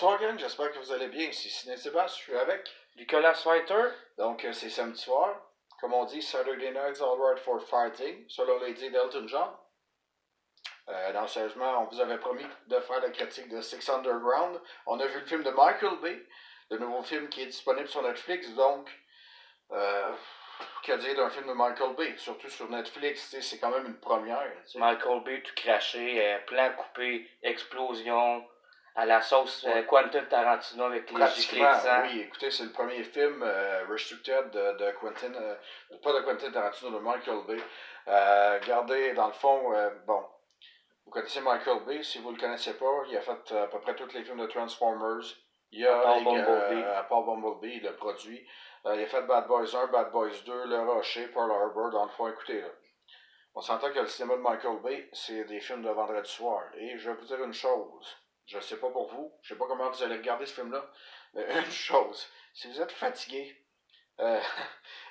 bonsoir gang, j'espère que vous allez bien. Ici Ciné Sébastien, je suis avec Nicolas Fighter. Donc c'est samedi soir. Comme on dit, Saturday night's all right for fighting, selon les dits d'Elton John. Non, sérieusement, on vous avait promis de faire la critique de Six Underground. On a vu le film de Michael Bay, le nouveau film qui est disponible sur Netflix. Donc, que dire d'un film de Michael Bay, surtout sur Netflix, c'est quand même une première. T'sais. Michael Bay tout craché, plan coupé, explosion, à la sauce Quentin Tarantino avec les giclées de sang. Oui, écoutez, c'est le premier film restricted de Quentin, pas de Quentin Tarantino, de Michael Bay. Regardez, dans le fond, bon, vous connaissez Michael Bay, si vous le connaissez pas, il a fait à peu près tous les films de Transformers. Il a, à part Bumblebee, il a produit. Il a fait Bad Boys 1, Bad Boys 2, Le Rocher, Pearl Harbor. Dans le fond, écoutez, là, on s'entend que le cinéma de Michael Bay, c'est des films de vendredi soir. Et je vais vous dire une chose. Je sais pas pour vous, je sais pas comment vous allez regarder ce film-là, mais une chose, si vous êtes fatigué,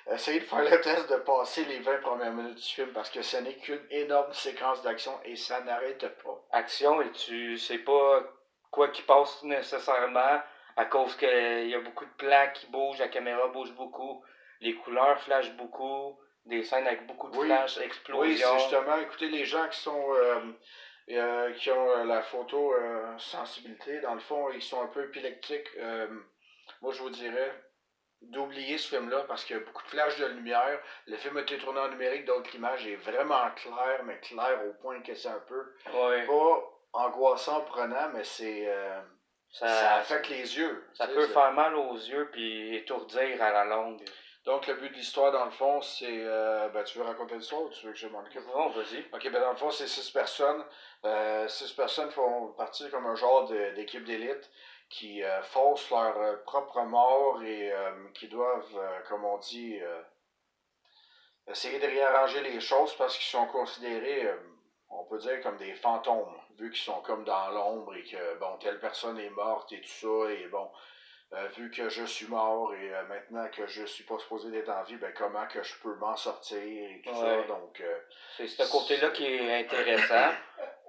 essayez de faire le test de passer les 20 premières minutes du film parce que ce n'est qu'une énorme séquence d'action et ça n'arrête pas. Action et tu sais pas quoi qui passe nécessairement à cause qu'il y a beaucoup de plans qui bougent, la caméra bouge beaucoup, les couleurs flashent beaucoup, des scènes avec beaucoup de flash, explosions. Oui, c'est justement, écoutez, les gens qui sont... qui ont la photo sensibilité, dans le fond, ils sont un peu épileptiques. Moi, je vous dirais d'oublier ce film-là parce qu'il y a beaucoup de flashs de lumière. Le film a été tourné en numérique, donc l'image est vraiment claire, mais claire au point que c'est un peu pas angoissant prenant, mais c'est ça affecte les yeux. Ça peut faire mal aux yeux puis étourdir à la longue. Donc, le but de l'histoire, dans le fond, c'est... tu veux raconter l'histoire ou tu veux que je m'en occupe? Non, vas-y. Ok, dans le fond, c'est 6 personnes. 6 personnes font partie comme un genre d'équipe d'élite qui faussent leur propre mort et qui doivent, comme on dit, essayer de réarranger les choses parce qu'ils sont considérés, on peut dire, comme des fantômes, vu qu'ils sont comme dans l'ombre et que, bon, telle personne est morte et tout ça, et bon... vu que je suis mort et maintenant que je suis pas supposé d'être en vie, ben comment que je peux m'en sortir et tout ça. Donc, c'est ce côté-là qui est intéressant.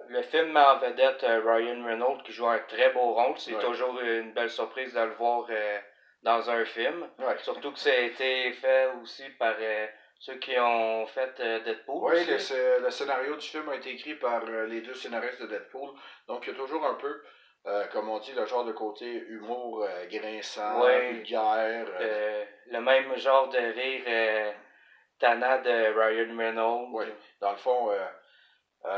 Le film met en vedette Ryan Reynolds qui joue un très beau rôle. C'est toujours une belle surprise de le voir dans un film. Surtout que ça a été fait aussi par ceux qui ont fait Deadpool. Oui, le scénario du film a été écrit par les deux scénaristes de Deadpool. Donc il y a toujours un peu... comme on dit, le genre de côté humour grinçant, vulgaire. Le même genre de rire tannant de Ryan Reynolds. Oui, dans le fond,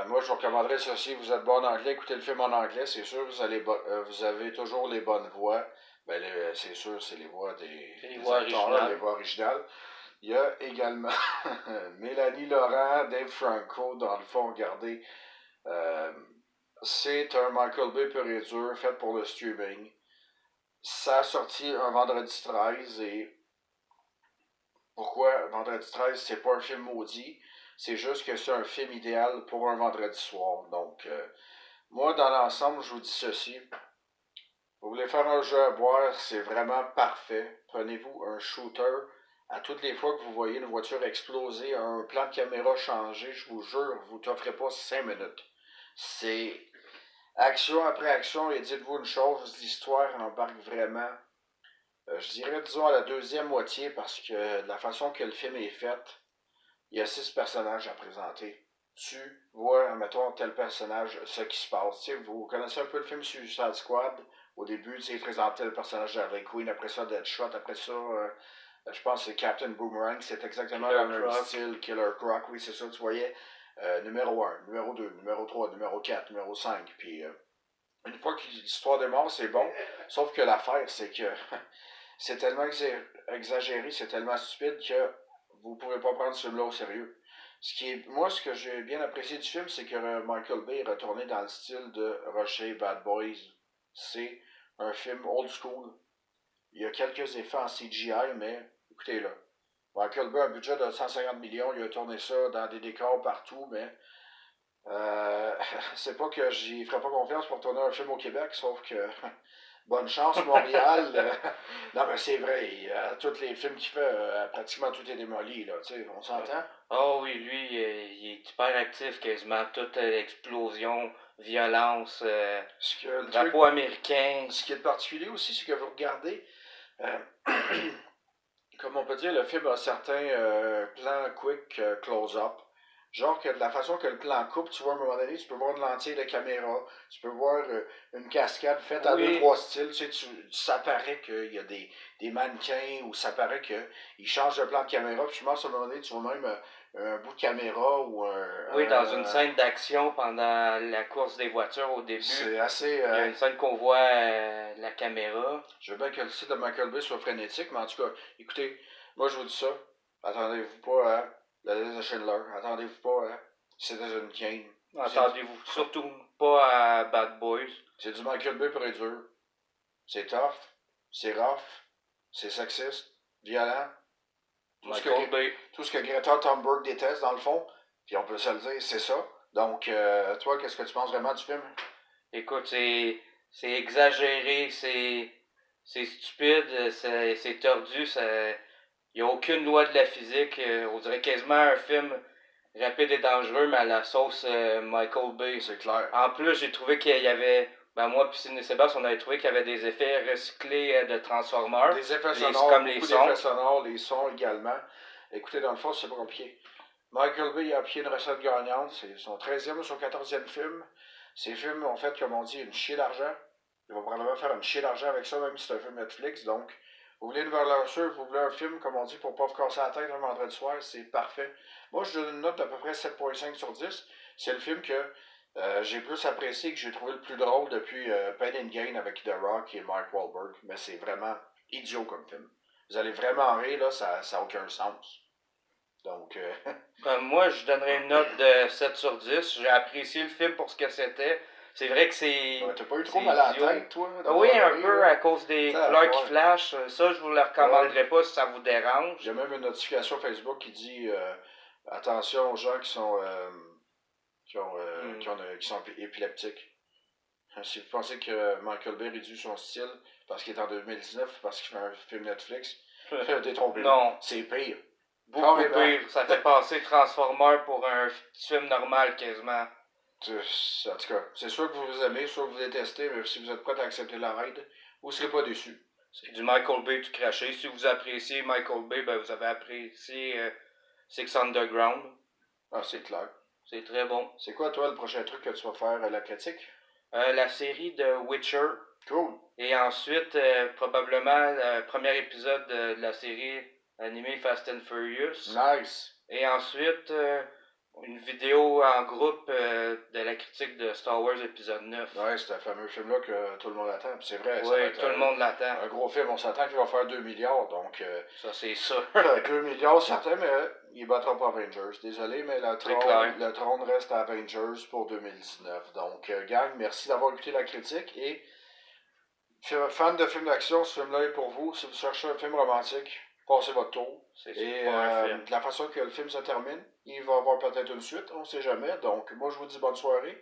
moi je vous recommanderais ceci, vous êtes bon en anglais, écoutez le film en anglais, c'est sûr, vous avez toujours les bonnes voix. Ben, c'est sûr, c'est les voix des voix acteurs, originales. Les voix originales. Il y a également Mélanie Laurent, Dave Franco, dans le fond, regardez. C'est un Michael Bay pur et dur, fait pour le streaming. Ça a sorti un vendredi 13 et pourquoi vendredi 13 c'est pas un film maudit, c'est juste que c'est un film idéal pour un vendredi soir. Donc, moi dans l'ensemble, je vous dis ceci. Vous voulez faire un jeu à boire, c'est vraiment parfait. Prenez-vous un shooter. À toutes les fois que vous voyez une voiture exploser, un plan de caméra changé, je vous jure, vous t'offrez pas 5 minutes. C'est action après action, et dites-vous une chose, l'histoire embarque vraiment, je dirais, disons, à la deuxième moitié, parce que de la façon que le film est fait, il y a 6 personnages à présenter. Tu vois, mettons, tel personnage, ce qui se passe. T'sais, vous connaissez un peu le film Suicide Squad. Au début, il présentait le personnage d'Harley Quinn, après ça, Deadshot, après ça, je pense que c'est Captain Boomerang, c'est exactement le même style, Killer Croc, oui, c'est ça, tu voyais. Numéro 1, numéro 2, numéro 3, numéro 4, numéro 5, puis une fois que l'histoire démarre, c'est bon, sauf que l'affaire, c'est que c'est tellement exagéré, c'est tellement stupide que vous ne pouvez pas prendre ce film-là au sérieux. Moi, ce que j'ai bien apprécié du film, c'est que Michael Bay est retourné dans le style de Rocher Bad Boys. C'est un film old school. Il y a quelques effets en CGI, mais écoutez là. Michael Bay a un budget de 150 millions, il a tourné ça dans des décors partout, mais c'est pas que j'y ferais pas confiance pour tourner un film au Québec, sauf que Bonne chance, Montréal. Non, mais c'est vrai. Tous les films qu'il fait, pratiquement tout est démoli, là. Tu sais, on s'entend? Oh oui, lui, il est hyper actif, quasiment toute l'explosion, violence, drapeau américain. Ce qui est particulier aussi, c'est que vous regardez, comme on peut dire, le film a certains plans quick close-up. Genre que de la façon que le plan coupe, tu vois, à un moment donné, tu peux voir de l'entier de caméra, tu peux voir une cascade faite à 2-3 styles, tu sais, ça paraît qu'il y a des mannequins ou ça paraît qu'ils changent de plan de caméra, puis je pense à un moment donné, tu vois même un bout de caméra ou dans une scène d'action pendant la course des voitures au début. C'est assez... il y a une scène qu'on voit la caméra. Je veux bien que le site de Michael Bay soit frénétique, mais en tout cas, écoutez, moi je vous dis ça, attendez-vous pas à la liste de Schindler, attendez-vous pas à Citizen Kane. Attendez-vous surtout pas à Bad Boys. C'est du Michael Bay pur et dur. C'est tough, c'est rough, c'est sexiste, violent. Tout ce que Greta Thunberg déteste, dans le fond, puis on peut se le dire, c'est ça. Donc, toi, qu'est-ce que tu penses vraiment du film? Écoute, c'est exagéré, c'est stupide, c'est tordu, il n'y a aucune loi de la physique. On dirait quasiment un film rapide et dangereux, mais à la sauce Michael Bay. C'est clair. En plus, j'ai trouvé qu'il y avait... moi puis Sébastien, on avait trouvé qu'il y avait des effets recyclés de Transformers. Des effets sonores, comme les sons. Des effets sonores, les sons également. Écoutez, dans le fond, c'est pas compliqué. Michael Bay a pied une recette gagnante. C'est son 13e ou son 14e film. Ces films ont fait, comme on dit, une chier d'argent. Il va probablement faire une chier d'argent avec ça, même si c'est un film Netflix. Donc, vous voulez une valeur sûre, vous voulez un film, comme on dit, pour pas vous casser la tête un vendredi soir, c'est parfait. Moi, je donne une note d'à peu près 7.5 sur 10. C'est le film que j'ai plus apprécié, que j'ai trouvé le plus drôle depuis Pain and Gain avec The Rock et Mark Wahlberg. Mais c'est vraiment idiot comme film. Vous allez vraiment rire, là, ça n'a aucun sens. Donc, moi, je donnerais une note de 7 sur 10. J'ai apprécié le film pour ce que c'était. C'est vrai que c'est... T'as pas eu trop mal à la tête, toi? Oui, un peu, à cause des couleurs qui flashent. Ça, je vous le recommanderais pas si ça vous dérange. J'ai même une notification Facebook qui dit attention aux gens qui sont épileptiques. Si vous pensez que Michael Bay réduit son style parce qu'il est en 2019, parce qu'il fait un film Netflix, détrompez-vous. Non. C'est pire. Beaucoup pire. Ça fait passer Transformers pour un film normal quasiment. En tout cas, c'est sûr que vous aimez, soit que vous détestez, mais si vous êtes prêt à accepter la ride, vous ne serez pas déçus. C'est du Michael Bay tout craché. Si vous appréciez Michael Bay, ben vous avez apprécié Six Underground. Ah, c'est clair. C'est très bon. C'est quoi, toi, le prochain truc que tu vas faire à la critique? La série de Witcher. Cool. Et ensuite, probablement, le premier épisode de la série animée Fast and Furious. Nice. Et ensuite, une vidéo en groupe de la critique de Star Wars épisode 9. Ouais, c'est un fameux film-là que tout le monde attend. Puis c'est vrai, oui, tout le monde l'attend. Un gros film, on s'attend qu'il va faire 2 milliards, donc... ça, c'est sûr. 2 milliards, certain, mais il ne battra pas Avengers. Désolé, mais le trône reste à Avengers pour 2019. Donc, gang, merci d'avoir écouté la critique. Et, fan de films d'action, ce film-là est pour vous. Si vous cherchez un film romantique, passez votre tour. Et de la façon que le film se termine, il va y avoir peut-être une suite, on ne sait jamais. Donc, moi, je vous dis bonne soirée.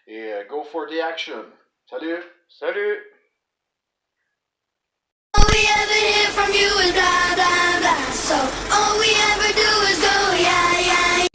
Et go for the action. Salut! Salut! All we ever hear from you is blah, blah, blah. So all we ever do is go, yeah, yeah, yeah.